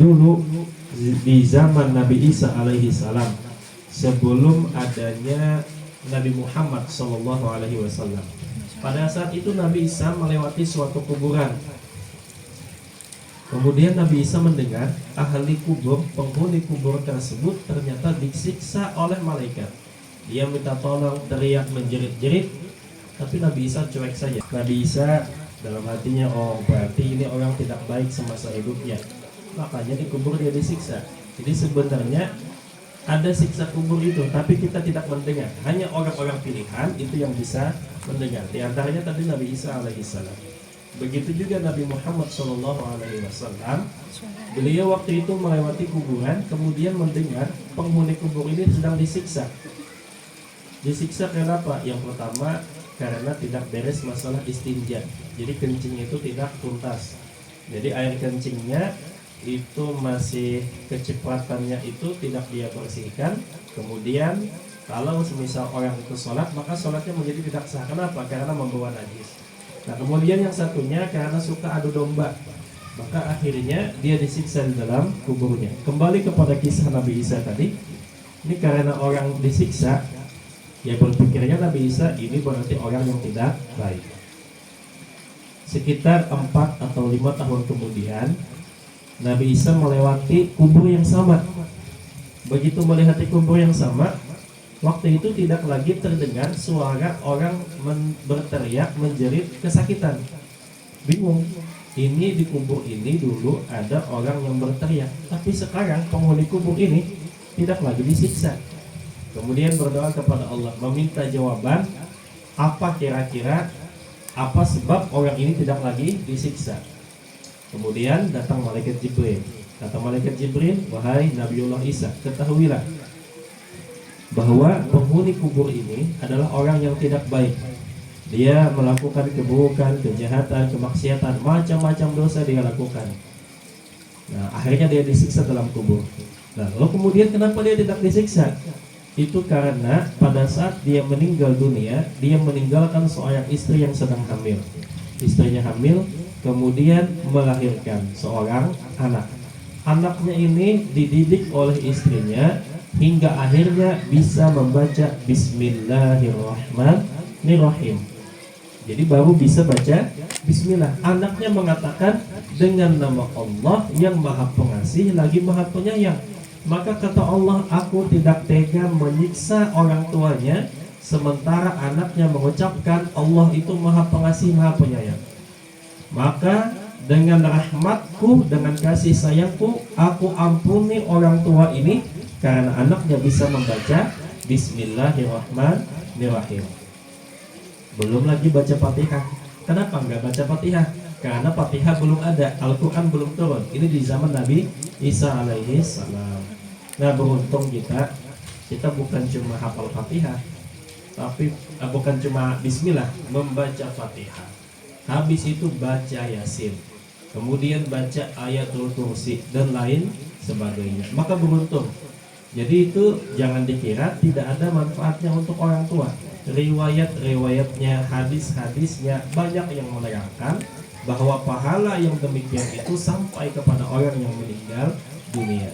Dulu di zaman Nabi Isa alaihi salam, sebelum adanya Nabi Muhammad sallallahu alaihi wasallam. Pada saat itu Nabi Isa melewati suatu kuburan. Kemudian Nabi Isa mendengar ahli kubur, penghuni kubur tersebut ternyata disiksa oleh malaikat. Dia minta tolong, teriak, menjerit-jerit, tapi Nabi Isa cuek saja. Nabi Isa dalam hatinya, oh berarti ini orang tidak baik semasa hidupnya, makanya di kubur dia disiksa. Jadi sebenarnya ada siksa kubur itu, tapi kita tidak mendengar. Hanya orang-orang pilihan itu yang bisa mendengar. Di antaranya tadi Nabi Isa alaihissalam. Begitu juga Nabi Muhammad SAW. Beliau waktu itu melewati kuburan, kemudian mendengar penghuni kubur ini sedang disiksa. Disiksa kenapa? Yang pertama karena tidak beres masalah istinja. Jadi kencing itu tidak tuntas. Jadi air kencingnya itu masih kecepatannya itu tidak dia bersihkan. Kemudian kalau semisal orang itu sholat, maka sholatnya menjadi tidak sah. Kenapa? Karena membawa najis. Nah kemudian yang satunya karena suka adu domba, maka akhirnya dia disiksa di dalam kuburnya. Kembali kepada kisah Nabi Isa tadi, ini karena orang disiksa, ya berpikirnya Nabi Isa ini berarti orang yang tidak baik. Sekitar 4 atau 5 tahun kemudian Nabi Isa melewati kubur yang sama. Begitu melewati kubur yang sama, waktu itu tidak lagi terdengar suara orang berteriak, menjerit, kesakitan. Bingung, ini di kubur ini dulu ada orang yang berteriak, tapi sekarang penghuni kubur ini tidak lagi disiksa. Kemudian berdoa kepada Allah, meminta jawaban, apa kira-kira, apa sebab orang ini tidak lagi disiksa. Kemudian datang malaikat Jibril. Kata malaikat Jibril, wahai Nabiullah Isa, ketahuilah bahwa penghuni kubur ini adalah orang yang tidak baik. Dia melakukan keburukan, kejahatan, kemaksiatan, macam-macam dosa dia lakukan. Nah, akhirnya dia disiksa dalam kubur. Nah, lalu kemudian kenapa dia tidak disiksa? Itu karena pada saat dia meninggal dunia, dia meninggalkan seorang istri yang sedang hamil. Istrinya hamil, kemudian melahirkan seorang anak. Anaknya ini dididik oleh istrinya hingga akhirnya bisa membaca Bismillahirrahmanirrahim. Jadi baru bisa baca Bismillah. Anaknya mengatakan dengan nama Allah yang Maha Pengasih lagi Maha Penyayang. Maka kata Allah, aku tidak tega menyiksa orang tuanya sementara anaknya mengucapkan Allah itu Maha Pengasih, Maha Penyayang. Maka dengan rahmatku, dengan kasih sayangku, aku ampuni orang tua ini karena anaknya bisa membaca Bismillahirrahmanirrahim. Belum lagi baca Fatihah. Kenapa enggak baca Fatihah? Karena Fatihah belum ada, Al-Quran belum turun. Ini di zaman Nabi Isa alaihi salam. Nah beruntung kita bukan cuma hafal Fatihah, tapi bukan cuma Bismillah, membaca Fatihah. Habis itu baca Yasin, kemudian baca Ayatul Kursi dan lain sebagainya. Maka beruntung. Jadi itu jangan dikira tidak ada manfaatnya untuk orang tua. Riwayat-riwayatnya, hadis-hadisnya banyak yang menerangkan bahwa pahala yang demikian itu sampai kepada orang yang meninggal dunia.